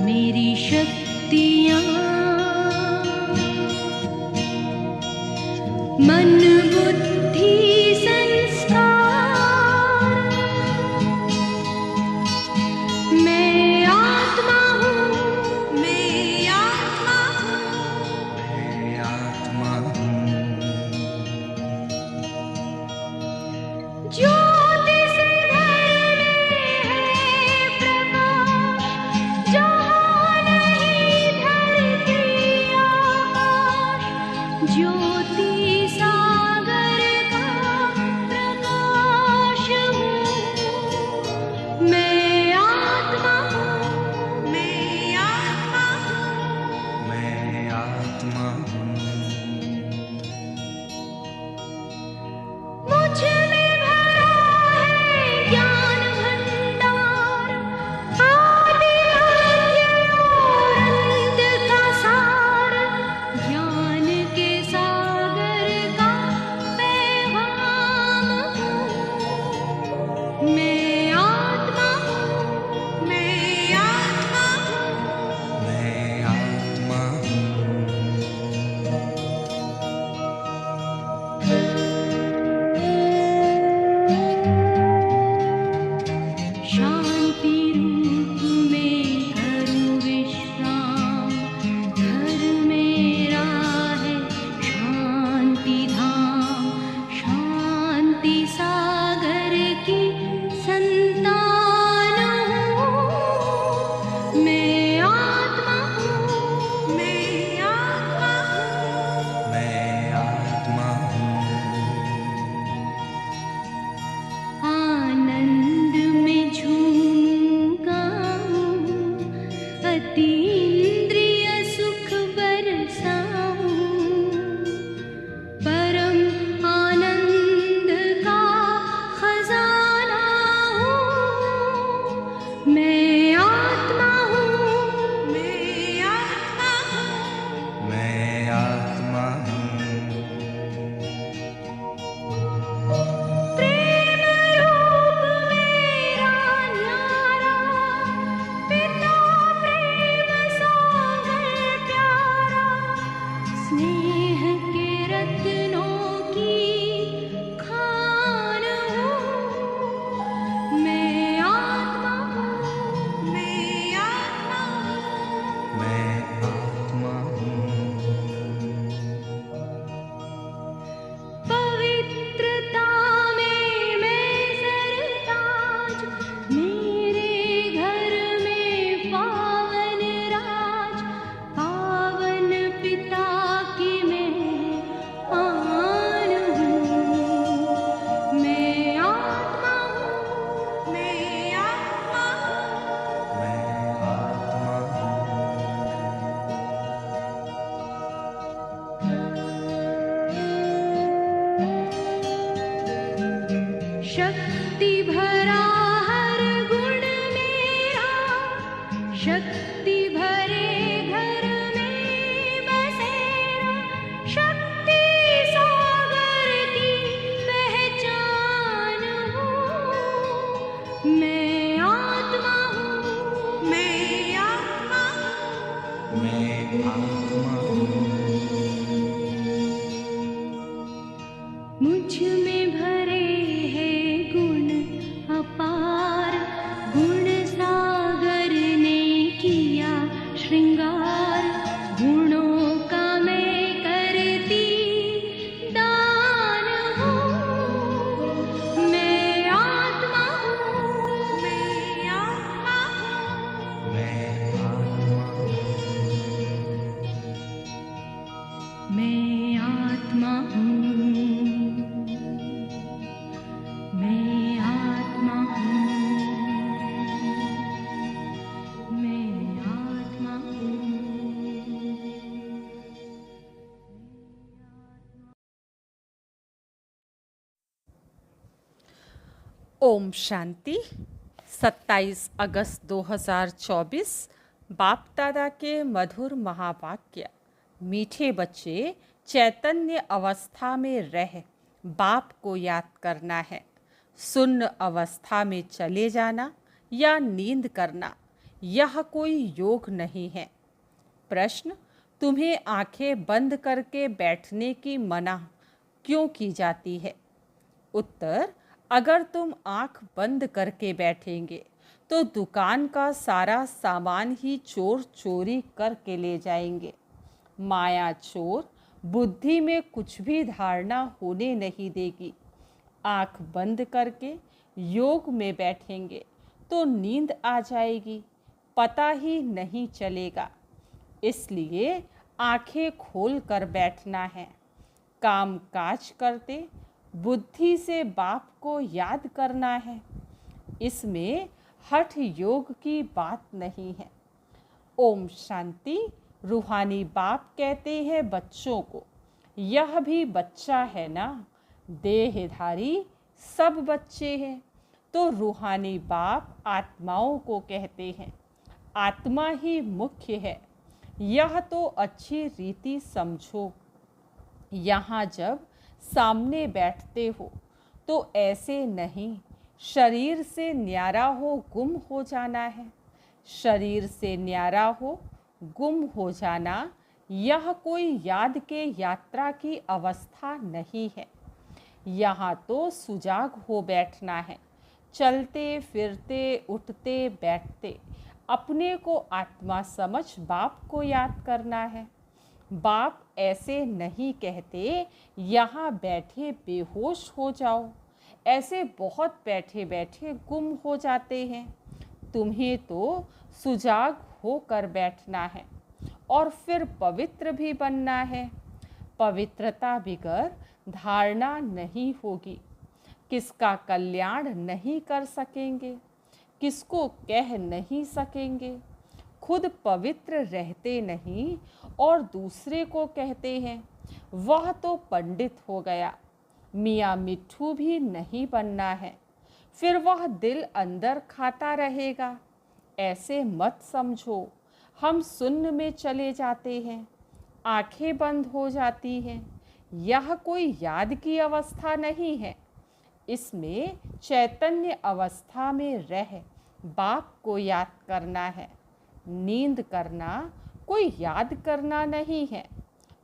मेरी शक्तियाँ मन बुद्धि संस्कार, मैं आत्मा हूँ, मैं आत्मा हूँ, मैं आत्मा हूँ। ज्योति से ज्योति सागर का प्रकाश हूँ, मैं आत्मा हूँ, मैं आत्मा हूँ, मैं आत्मा हूँ। मुझ में भरा है ज्ञान भंडार, आदि अंत्य और अंत का सार, ज्ञान के सागर का पैगाम हूँ, मैं आत्मा हूँ, मैं आत्मा हूँ, मैं आत्मा हूँ। शांति रूप में करूँ विश्राम, घर मेरा है शांति धाम, शांति सागर की संतान हूँ, मैं आत्मा हूँ, मैं आत्मा हूँ, मैं आत्मा हूँ। आनंद में झूमूंगा हूँ, अतीन्द्रिय सुख बरसाऊं, परम आनंद का खजाना हूँ, मैं आत्मा हूँ, मैं आत्मा हूँ, मैं आत्मा हूँ। प्रेम रूप मेरा न्यारा, पिता प्रेम सागर प्यारा, स्नेह के रत्नों की खान हूँ, मैं आत्मा हूँ, मैं आत्मा हूँ, मैं आत्मा हूँ। पवित्रता में मैं सरताज, मेरे घर में पावन राज, पावन पिता की मैं आन हूँ, मैं आत्मा हूँ, मैं आत्मा हूँ, मैं आत्मा हूँ। शक्ति भरा हर गुण मेरा, शक्ति भरे घर में बसेरा, शक्ति सागर की पहचान हूँ, मैं आत्मा हूँ, मैं आत्मा हूँ, मैं आत्मा हूँ। मुझ में भरे हैं गुण ओम शांति। 27 अगस्त 2024 बाप दादा के मधुर महावाक्य। मीठे बच्चे, चैतन्य अवस्था में रह बाप को याद करना है। सुन्न अवस्था में चले जाना या नींद करना, यह कोई योग नहीं है। प्रश्न: तुम्हें आंखें बंद करके बैठने की मना क्यों की जाती है? उत्तर: अगर तुम आंख बंद करके बैठेंगे तो दुकान का सारा सामान ही चोर चोरी करके ले जाएंगे। माया चोर बुद्धि में कुछ भी धारणा होने नहीं देगी। आंख बंद करके योग में बैठेंगे तो नींद आ जाएगी, पता ही नहीं चलेगा। इसलिए आंखें खोल कर बैठना है। काम काज करते बुद्धि से बाप को याद करना है। इसमें हठ योग की बात नहीं है। ओम शांति। रूहानी बाप कहते हैं बच्चों को, यह भी बच्चा है ना, देहधारी सब बच्चे हैं। तो रूहानी बाप आत्माओं को कहते हैं, आत्मा ही मुख्य है। यह तो अच्छी रीति समझो। यहाँ जब सामने बैठते हो तो ऐसे नहीं शरीर से न्यारा हो गुम हो जाना है। शरीर से न्यारा हो गुम हो जाना, यह कोई याद के यात्रा की अवस्था नहीं है। यहाँ तो सुजाग हो बैठना है। चलते फिरते उठते बैठते अपने को आत्मा समझ बाप को याद करना है। बाप ऐसे नहीं कहते यहाँ बैठे बेहोश हो जाओ। ऐसे बहुत बैठे बैठे गुम हो जाते हैं। तुम्हें तो सुजाग होकर बैठना है और फिर पवित्र भी बनना है। पवित्रता बिगर धारणा नहीं होगी। किसका कल्याण नहीं कर सकेंगे, किसको कह नहीं सकेंगे। खुद पवित्र रहते नहीं और दूसरे को कहते हैं, वह तो पंडित हो गया। मियाँ मिट्ठू भी नहीं बनना है, फिर वह दिल अंदर खाता रहेगा। ऐसे मत समझो। हम शून्य में चले जाते हैं, आंखें बंद हो जाती हैं। यह कोई याद की अवस्था नहीं है। इसमें चैतन्य अवस्था में रह बाप को याद करना है। नींद करना कोई याद करना नहीं है।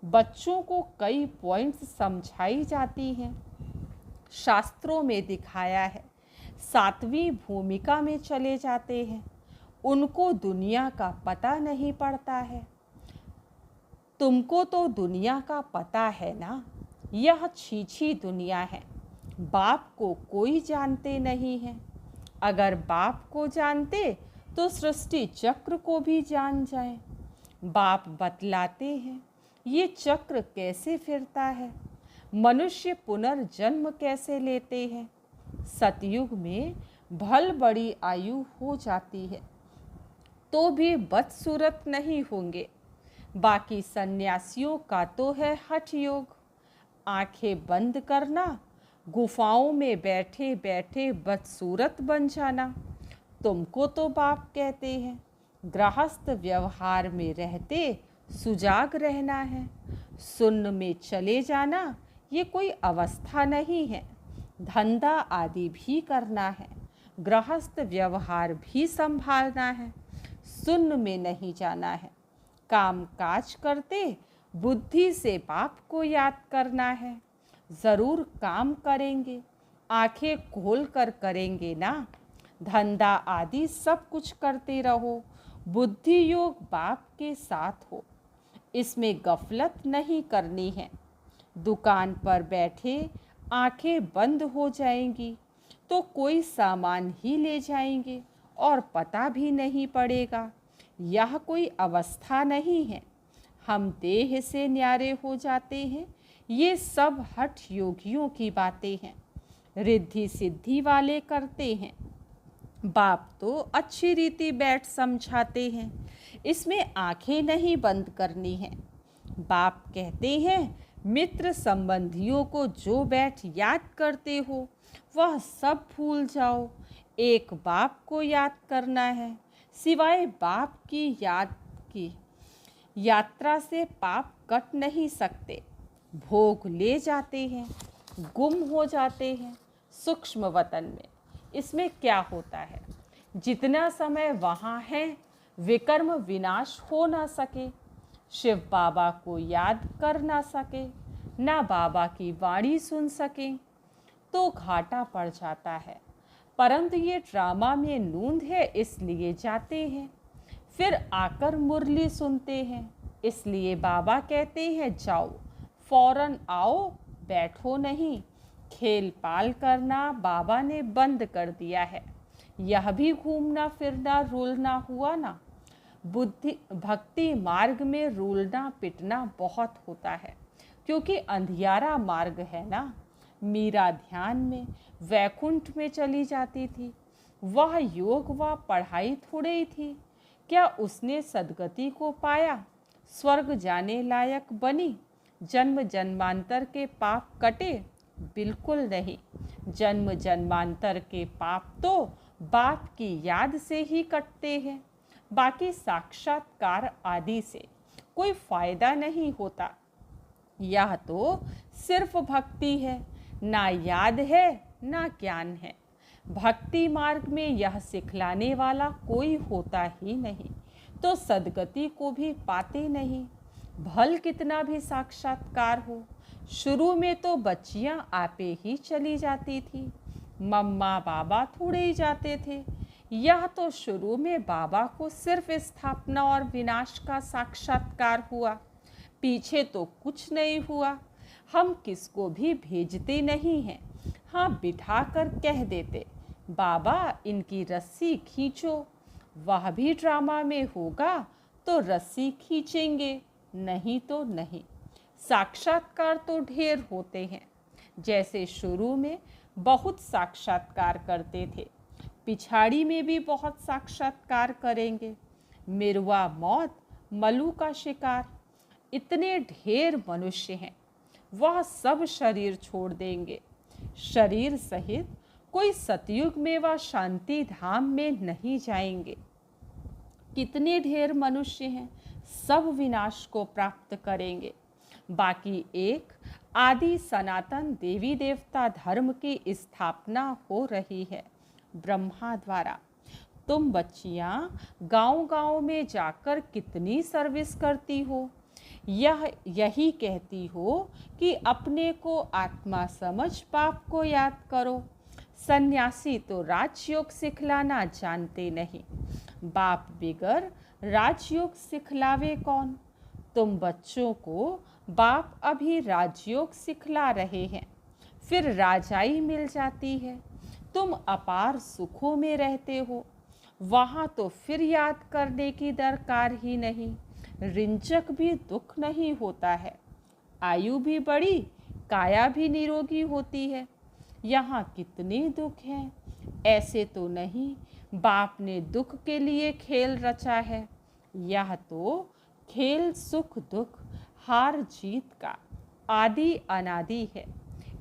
बच्चों को कई पॉइंट्स समझाई जाती हैं। शास्त्रों में दिखाया है, 7वीं भूमिका में चले जाते हैं। उनको दुनिया का पता नहीं पड़ता है। तुमको तो दुनिया का पता है ना, यह छीछी दुनिया है। बाप को कोई जानते नहीं है। अगर बाप को जानते तो सृष्टि चक्र को भी जान जाए। बाप बतलाते हैं ये चक्र कैसे फिरता है, मनुष्य पुनर्जन्म कैसे लेते हैं। सतयुग में भल बड़ी आयु हो जाती है तो भी बदसूरत नहीं होंगे। बाकी सन्यासियों का तो है हठ योग। आंखें बंद करना, गुफाओं में बैठे बैठे बदसूरत बन जाना। तुमको तो बाप कहते हैं गृहस्थ व्यवहार में रहते सुजाग रहना है। शून्य में चले जाना ये कोई अवस्था नहीं है। धंधा आदि भी करना है, गृहस्थ व्यवहार भी संभालना है। शून्य में नहीं जाना है। काम काज करते बुद्धि से बाप को याद करना है। ज़रूर काम करेंगे, आंखें खोल कर करेंगे ना। धंधा आदि सब कुछ करते रहो, बुद्धि योग बाप के साथ हो। इसमें गफलत नहीं करनी है। दुकान पर बैठे आंखें बंद हो जाएंगी तो कोई सामान ही ले जाएंगे और पता भी नहीं पड़ेगा। यह कोई अवस्था नहीं है। हम देह से न्यारे हो जाते हैं। ये सब हठ योगियों की बातें हैं, रिद्धि सिद्धि वाले करते हैं। बाप तो अच्छी रीति बैठ समझाते हैं। इसमें आंखें नहीं बंद करनी है। बाप कहते हैं मित्र संबंधियों को जो बैठ याद करते हो वह सब भूल जाओ। एक बाप को याद करना है, सिवाय बाप की याद की यात्रा से पाप कट नहीं सकते। भोग ले जाते हैं, गुम हो जाते हैं सूक्ष्म वतन में। इसमें क्या होता है, जितना समय वहाँ है विकर्म विनाश हो ना सके, शिव बाबा को याद कर ना सके, ना बाबा की वाणी सुन सके तो घाटा पड़ जाता है। परंतु ये ड्रामा में नूंद है इसलिए जाते हैं, फिर आकर मुरली सुनते हैं, इसलिए बाबा कहते हैं जाओ, फौरन आओ, बैठो नहीं। खेल पाल करना बाबा ने बंद कर दिया है। यह भी घूमना फिरना रूलना हुआ ना। बुद्धि भक्ति मार्ग में रूलना पिटना बहुत होता है, क्योंकि अंधियारा मार्ग है ना। मीरा ध्यान में वैकुंठ में चली जाती थी, वह योग व पढ़ाई थोड़े ही थी। क्या उसने सदगति को पाया, स्वर्ग जाने लायक बनी, जन्म जन्मांतर के पाप कटे? बिल्कुल नहीं। जन्म जन्मांतर के पाप तो बाप की याद से ही कटते हैं, बाकी साक्षात्कार आदि से कोई फायदा नहीं होता। यह तो सिर्फ भक्ति है, ना याद है ना ज्ञान है। भक्ति मार्ग में यह सिखलाने वाला कोई होता ही नहीं, तो सदगति को भी पाते नहीं। भल कितना भी साक्षात्कार हो, शुरू में तो बच्चियां आपे ही चली जाती थी, मम्मा बाबा थोड़े ही जाते थे। यह तो शुरू में बाबा को सिर्फ स्थापना और विनाश का साक्षात्कार हुआ, पीछे तो कुछ नहीं हुआ। हम किसको भी भेजते नहीं हैं, हाँ बिठा कर कह देते बाबा इनकी रस्सी खींचो। वह भी ड्रामा में होगा तो रस्सी खींचेंगे, नहीं तो नहीं। साक्षात्कार तो ढेर होते हैं, जैसे शुरू में बहुत साक्षात्कार करते थे, पिछाड़ी में भी बहुत साक्षात्कार करेंगे। मिरवा मौत, मलू का शिकार, इतने ढेर मनुष्य हैं, वह सब शरीर छोड़ देंगे। शरीर सहित कोई सतयुग में व शांति धाम में नहीं जाएंगे। कितने ढेर मनुष्य हैं, सब विनाश को प्राप्त करेंगे। बाकी एक आदि सनातन देवी देवता धर्म की स्थापना हो रही है ब्रह्मा द्वारा। तुम बच्चियां गांव-गांव में जाकर कितनी सर्विस करती हो, यही कहती हो कि अपने को आत्मा समझ बाप को याद करो। सन्यासी तो राजयोग सिखलाना जानते नहीं, बाप बिगर राजयोग सिखलावे कौन? तुम बच्चों को बाप अभी राजयोग सिखला रहे हैं, फिर राजाई मिल जाती है। तुम अपार सुखों में रहते हो, वहाँ तो फिर याद करने की दरकार ही नहीं। रिंचक भी दुख नहीं होता है, आयु भी बड़ी, काया भी निरोगी होती है। यहाँ कितने दुख हैं, ऐसे तो नहीं बाप ने दुख के लिए खेल रचा है। यह तो खेल सुख दुख हार जीत का आदि अनादि है।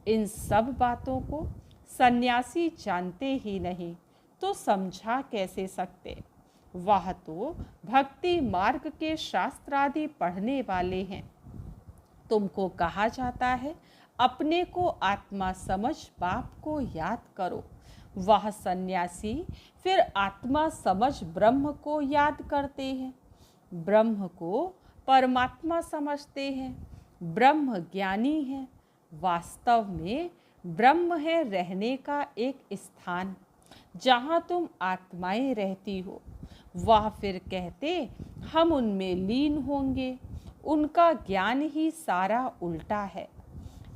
इन सब बातों को सन्यासी जानते ही नहीं तो समझा कैसे सकते? वह तो भक्ति मार्ग के शास्त्र आदि पढ़ने वाले हैं। तुमको कहा जाता है अपने को आत्मा समझ बाप को याद करो। वह सन्यासी फिर आत्मा समझ ब्रह्म को याद करते हैं, ब्रह्म को परमात्मा समझते हैं। ब्रह्म ज्ञानी है, वास्तव में ब्रह्म है रहने का एक स्थान, जहाँ तुम आत्माएं रहती हो। वह फिर कहते हम उनमें लीन होंगे, उनका ज्ञान ही सारा उल्टा है।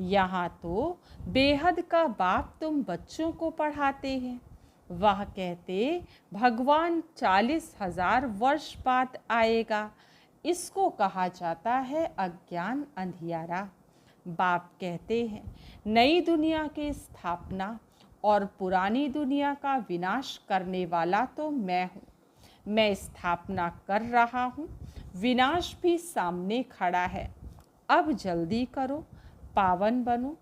यहाँ तो बेहद का बाप तुम बच्चों को पढ़ाते हैं। वह कहते भगवान 40,000 वर्ष बाद आएगा, इसको कहा जाता है अज्ञान अंधियारा। बाप कहते हैं नई दुनिया की स्थापना और पुरानी दुनिया का विनाश करने वाला तो मैं हूँ। मैं स्थापना कर रहा हूँ, विनाश भी सामने खड़ा है। अब जल्दी करो, पावन बनो,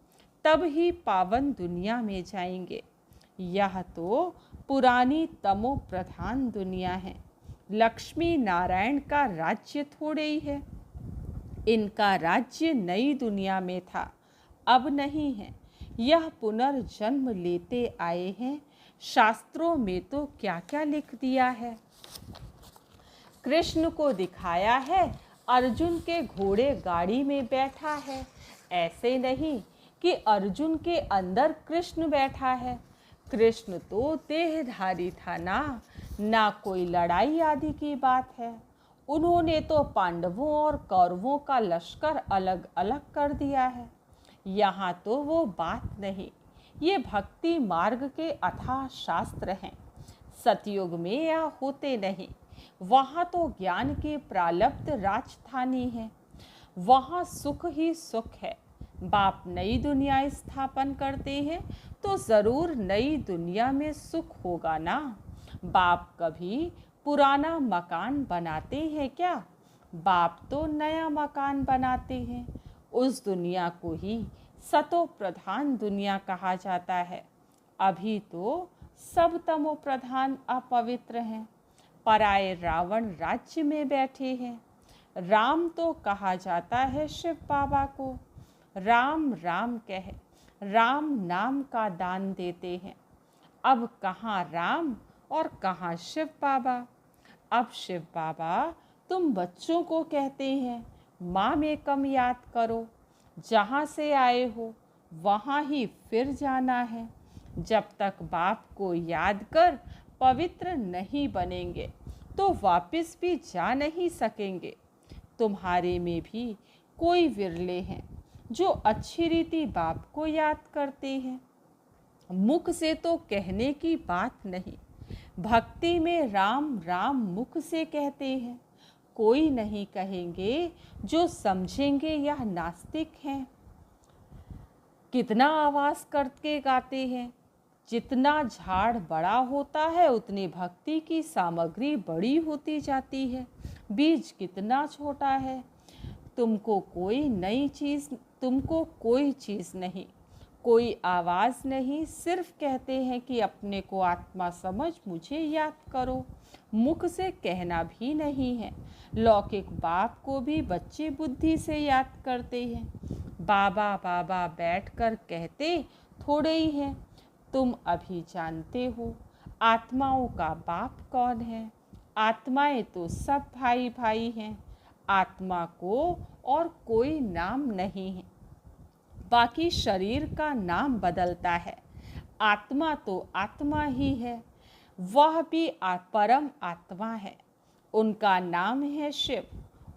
तब ही पावन दुनिया में जाएंगे। यह तो पुरानी तमो प्रधान दुनिया है, लक्ष्मी नारायण का राज्य थोड़े ही है। इनका राज्य नई दुनिया में था, अब नहीं है। यह पुनर्जन्म लेते आए हैं। शास्त्रों में तो क्या क्या लिख दिया है। कृष्ण को दिखाया है अर्जुन के घोड़े गाड़ी में बैठा है। ऐसे नहीं कि अर्जुन के अंदर कृष्ण बैठा है। कृष्ण तो देहधारी था ना कोई लड़ाई आदि की बात है। उन्होंने तो पांडवों और कौरवों का लश्कर अलग अलग कर दिया है। यहाँ तो वो बात नहीं। ये भक्ति मार्ग के अथाह शास्त्र हैं। सतयुग में यह होते नहीं। वहाँ तो ज्ञान की प्रालब्ध राजधानी है। वहाँ सुख ही सुख है। बाप नई दुनिया स्थापन करते हैं तो ज़रूर नई दुनिया में सुख होगा ना। बाप कभी पुराना मकान बनाते हैं क्या? बाप तो नया मकान बनाते हैं। उस दुनिया को ही सतो प्रधान दुनिया कहा जाता है। अभी तो सब तमो प्रधान अपवित्र हैं। पराए रावण राज्य में बैठे हैं। राम तो कहा जाता है शिव बाबा को। राम राम कह राम नाम का दान देते हैं। अब कहाँ राम और कहाँ शिव बाबा। अब शिव बाबा तुम बच्चों को कहते हैं माँ में कम याद करो, जहाँ से आए हो वहाँ ही फिर जाना है। जब तक बाप को याद कर पवित्र नहीं बनेंगे तो वापस भी जा नहीं सकेंगे। तुम्हारे में भी कोई विरले हैं जो अच्छी रीति बाप को याद करते हैं। मुख से तो कहने की बात नहीं। भक्ति में राम राम मुख से कहते हैं। कोई नहीं कहेंगे जो समझेंगे यह नास्तिक हैं। कितना आवाज करके गाते हैं। जितना झाड़ बड़ा होता है उतनी भक्ति की सामग्री बड़ी होती जाती है। बीज कितना छोटा है। तुमको कोई चीज़ नहीं, कोई आवाज़ नहीं। सिर्फ कहते हैं कि अपने को आत्मा समझ मुझे याद करो। मुख से कहना भी नहीं है। लौकिक बाप को भी बच्चे बुद्धि से याद करते हैं। बाबा बाबा बैठकर कहते थोड़े ही हैं। तुम अभी जानते हो आत्माओं का बाप कौन है। आत्माएं तो सब भाई भाई हैं। आत्मा को और कोई नाम नहीं है। बाकी शरीर का नाम बदलता है। आत्मा तो आत्मा ही है। वह भी परम आत्मा है। उनका नाम है शिव।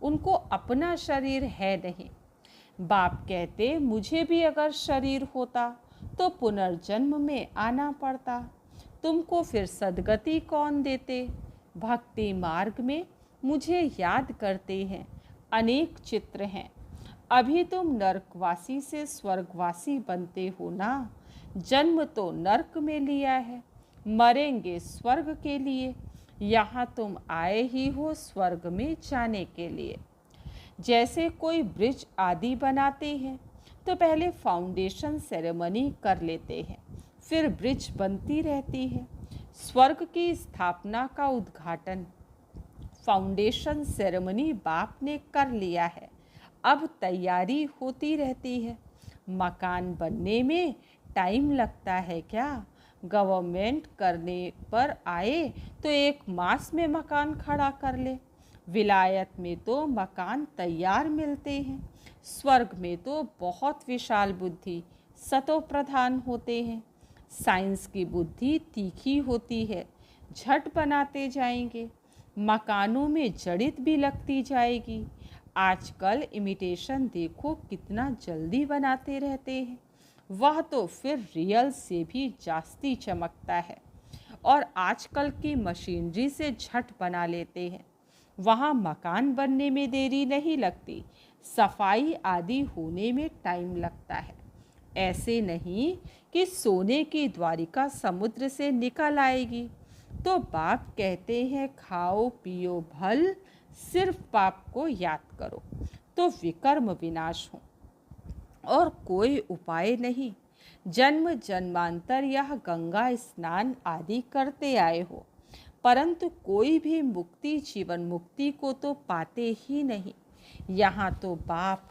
उनको अपना शरीर है नहीं। बाप कहते मुझे भी अगर शरीर होता तो पुनर्जन्म में आना पड़ता। तुमको फिर सद्गति कौन देते। भक्ति मार्ग में मुझे याद करते हैं। अनेक चित्र हैं। अभी तुम नरकवासी से स्वर्गवासी बनते हो ना। जन्म तो नरक में लिया है, मरेंगे स्वर्ग के लिए। यहाँ तुम आए ही हो स्वर्ग में जाने के लिए। जैसे कोई ब्रिज आदि बनाते हैं तो पहले फाउंडेशन सेरेमनी कर लेते हैं, फिर ब्रिज बनती रहती है। स्वर्ग की स्थापना का उद्घाटन फाउंडेशन सेरेमनी बाप ने कर लिया है। अब तैयारी होती रहती है। मकान बनने में टाइम लगता है क्या? गवर्नमेंट करने पर आए तो 1 मास में मकान खड़ा कर ले। विलायत में तो मकान तैयार मिलते हैं। स्वर्ग में तो बहुत विशाल बुद्धि सतो प्रधान होते हैं। साइंस की बुद्धि तीखी होती है। झट बनाते जाएंगे। मकानों में जड़ित भी लगती जाएगी। आजकल इमिटेशन देखो कितना जल्दी बनाते रहते हैं। वह तो फिर रियल से भी जास्ती चमकता है। और आजकल की मशीनरी से झट बना लेते हैं। वहाँ मकान बनने में देरी नहीं लगती, सफाई आदि होने में टाइम लगता है। ऐसे नहीं कि सोने की द्वारिका समुद्र से निकल आएगी। तो बाप कहते हैं खाओ पियो भल, सिर्फ बाप को याद करो तो विकर्म विनाश हो। और कोई उपाय नहीं। जन्म जन्मांतर यह गंगा स्नान आदि करते आए हो, परंतु कोई भी मुक्ति, जीवन मुक्ति को तो पाते ही नहीं। यहाँ तो बाप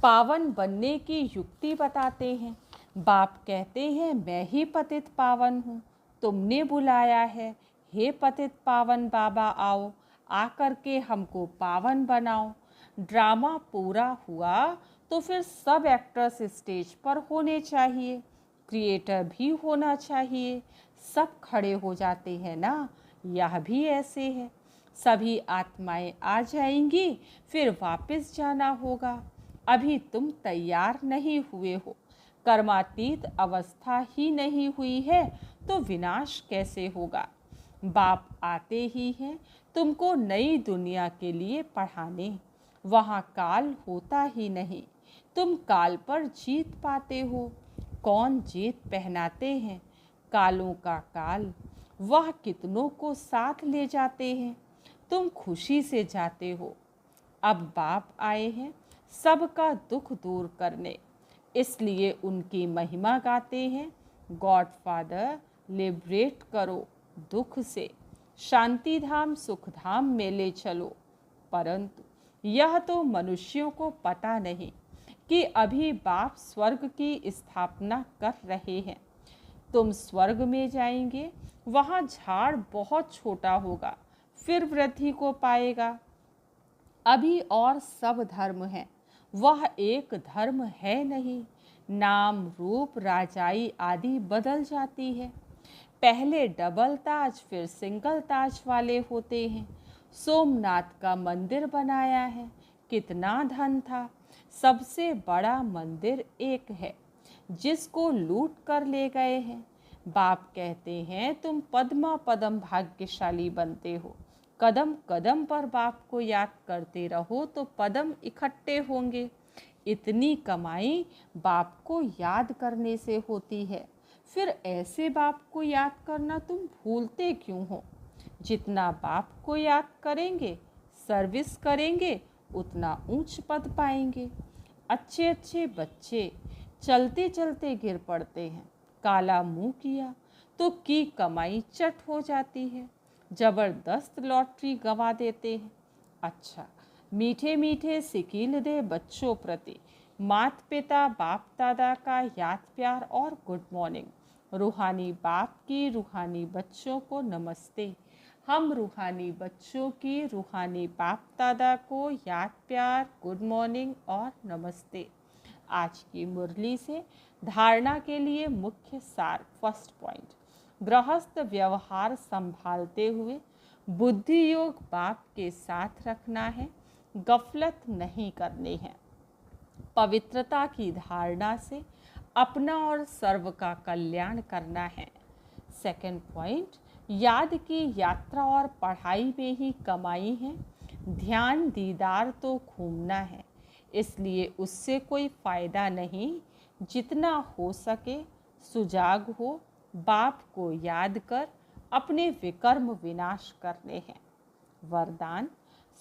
पावन बनने की युक्ति बताते हैं। बाप कहते हैं मैं ही पतित पावन हूँ, तुमने बुलाया है, हे पतित पावन बाबा आओ, आकर के हमको पावन बनाओ। ड्रामा पूरा हुआ तो फिर सब एक्टर्स स्टेज पर होने चाहिए, क्रिएटर भी होना चाहिए, सब खड़े हो जाते हैं ना। यह भी ऐसे है, सभी आत्माएं आ जाएंगी, फिर वापस जाना होगा। अभी तुम तैयार नहीं हुए हो, कर्मातीत अवस्था ही नहीं हुई है, तो विनाश कैसे होगा। बाप आते ही हैं तुमको नई दुनिया के लिए पढ़ाने। वहाँ काल होता ही नहीं, तुम काल पर जीत पाते हो। कौन जीत पहनाते हैं? कालों का काल। वह कितनों को साथ ले जाते हैं, तुम खुशी से जाते हो। अब बाप आए हैं सबका दुख दूर करने, इसलिए उनकी महिमा गाते हैं। गॉड फादर लिबरेट करो दुख से, शांति धाम सुख धाम में ले चलो। परंतु यह तो मनुष्यों को पता नहीं कि अभी बाप स्वर्ग की स्थापना कर रहे हैं। तुम स्वर्ग में जाएंगे, वहाँ झाड़ बहुत छोटा होगा, फिर वृद्धि को पाएगा। अभी और सब धर्म है, वह एक धर्म है नहीं। नाम रूप राजाई आदि बदल जाती है। पहले डबल ताज फिर सिंगल ताज वाले होते हैं। सोमनाथ का मंदिर बनाया है, कितना धन था। सबसे बड़ा मंदिर एक है, जिसको लूट कर ले गए हैं। बाप कहते हैं तुम पद्मा पदम भाग्यशाली बनते हो। कदम कदम पर बाप को याद करते रहो तो पदम इकट्ठे होंगे। इतनी कमाई बाप को याद करने से होती है, फिर ऐसे बाप को याद करना तुम भूलते क्यों हो। जितना बाप को याद करेंगे, सर्विस करेंगे, उतना ऊंच पद पाएंगे। अच्छे अच्छे बच्चे चलते चलते गिर पड़ते हैं, काला मुंह किया तो की कमाई चट हो जाती है, जबरदस्त लॉटरी गंवा देते हैं। अच्छा, मीठे मीठे सिकील दे बच्चों प्रति माता पिता बाप दादा का याद प्यार और गुड मॉर्निंग। रूहानी बाप की रूहानी बच्चों को नमस्ते। हम रूहानी बच्चों की रूहानी बाप दादा को याद प्यार, गुड मॉर्निंग और नमस्ते। आज की मुरली से धारणा के लिए मुख्य सार। फर्स्ट पॉइंट, गृहस्थ व्यवहार संभालते हुए बुद्धि योग बाप के साथ रखना है, गफलत नहीं करनी है। पवित्रता की धारणा से अपना और सर्व का कल्याण करना है। सेकंड पॉइंट, याद की यात्रा और पढ़ाई में ही कमाई है। ध्यान दीदार तो घूमना है, इसलिए उससे कोई फ़ायदा नहीं। जितना हो सके सुजाग हो, बाप को याद कर अपने विकर्म विनाश करने हैं। वरदान,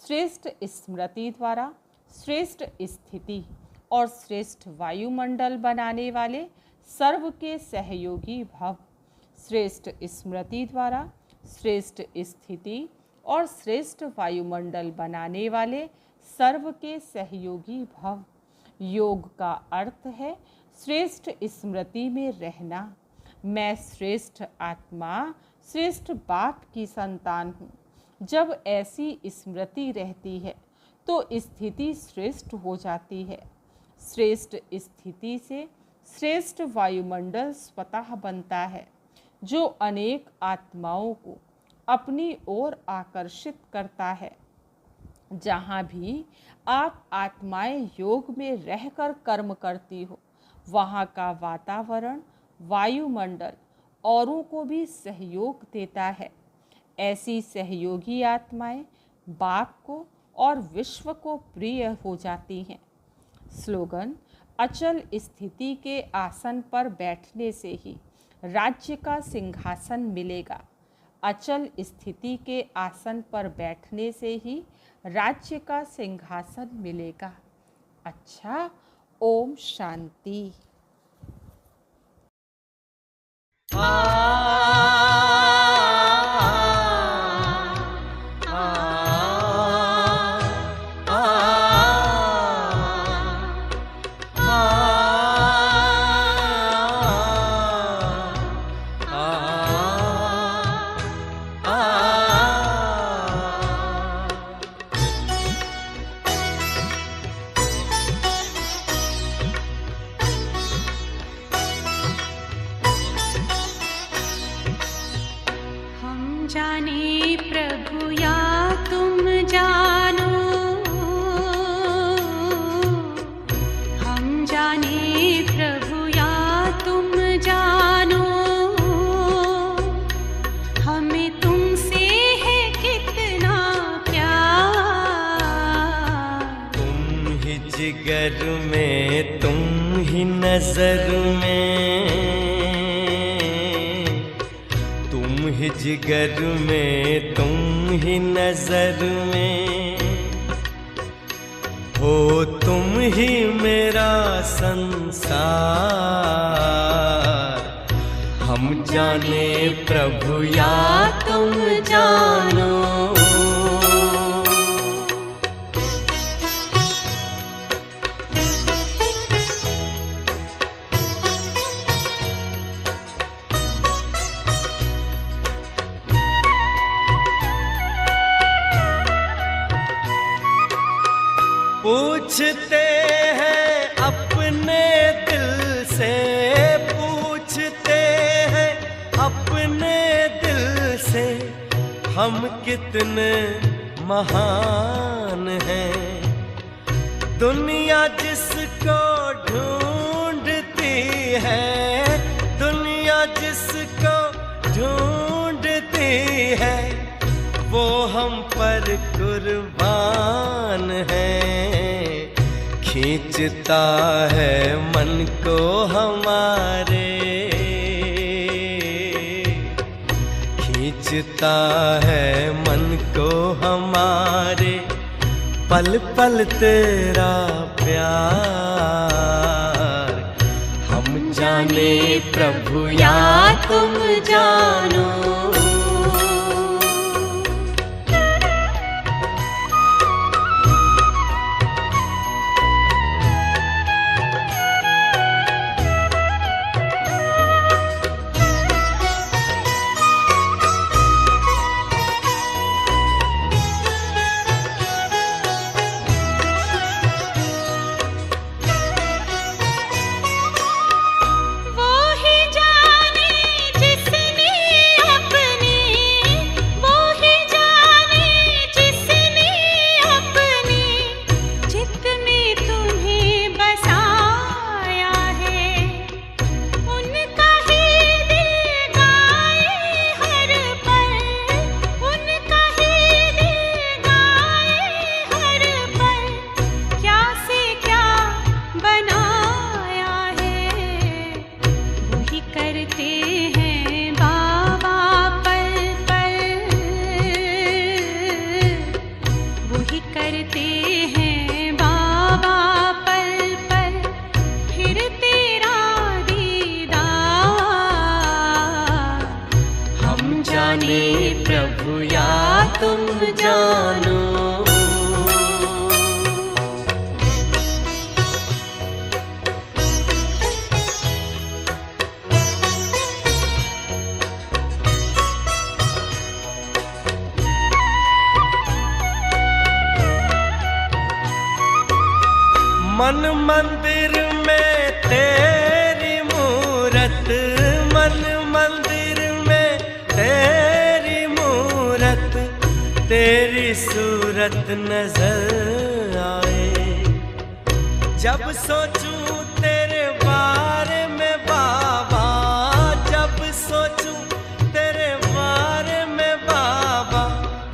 श्रेष्ठ स्मृति द्वारा श्रेष्ठ स्थिति और श्रेष्ठ वायुमंडल बनाने वाले सर्व के सहयोगी भव। श्रेष्ठ स्मृति द्वारा श्रेष्ठ स्थिति और श्रेष्ठ वायुमंडल बनाने वाले सर्व के सहयोगी भव। योग का अर्थ है श्रेष्ठ स्मृति में रहना। मैं श्रेष्ठ आत्मा, श्रेष्ठ बाप की संतान हूँ। जब ऐसी स्मृति रहती है तो स्थिति श्रेष्ठ हो जाती है। श्रेष्ठ स्थिति से श्रेष्ठ वायुमंडल स्वतः बनता है, जो अनेक आत्माओं को अपनी ओर आकर्षित करता है। जहाँ भी आप आत्माएं योग में रहकर कर्म करती हो, वहाँ का वातावरण, वायुमंडल औरों को भी सहयोग देता है। ऐसी सहयोगी आत्माएं बाप को और विश्व को प्रिय हो जाती हैं। स्लोगन, अचल स्थिति के आसन पर बैठने से ही राज्य का सिंहासन मिलेगा। अचल स्थिति के आसन पर बैठने से ही राज्य का सिंहासन मिलेगा। अच्छा, ओम शांति। जाने प्रभु या तुम जानो, हम जाने प्रभु या तुम जानो, हमें तुमसे है कितना प्यार। तुम ही जिगर में, तुम ही नजर में, जिगर में, तुम ही नजर में, हो तुम ही मेरा संसार। हम जाने प्रभु या तुम जानो। पूछते हैं अपने दिल से, पूछते हैं अपने दिल से, हम कितने महान हैं। दुनिया जिसको ढूंढती है, दुनिया जिसको ढूंढती है, वो हम पर कुर्बान है। खींचता है मन को हमारे, खींचता है मन को हमारे, पल पल तेरा प्यार। हम जाने प्रभु या तुम जानो। प्रभु या तुम जानो। मन मंदिर में तेरी मूरत, मन मंदिर में तेरी मूरत, तेरी सूरत नजर आए। जब सोचूं तेरे बारे में बाबा, जब सोचूं तेरे बारे में बाबा,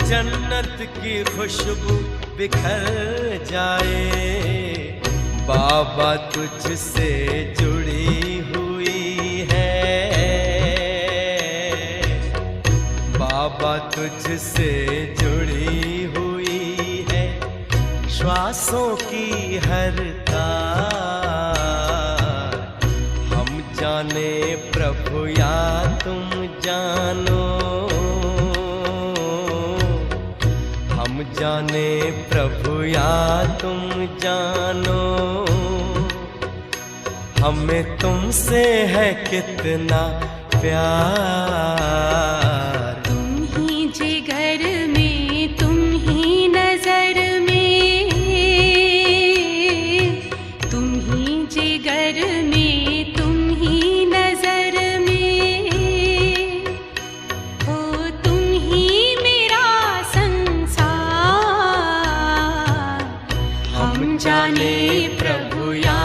जन्नत की खुशबू बिखर जाए। बाबा तुझसे जुड़ी हुई है, बाबा तुझसे जुड़ी हुई है श्वासों की हर तार। हम जाने प्रभु या तुम जानो, हम जाने प्रभु या तुम जानो, हमें तुमसे है कितना प्यार। तुम ही जिगर में, तुम ही नजर में, तुम ही जिगर में, तुम ही नजर में, हो तुम ही मेरा संसार। हम जाने प्रभु या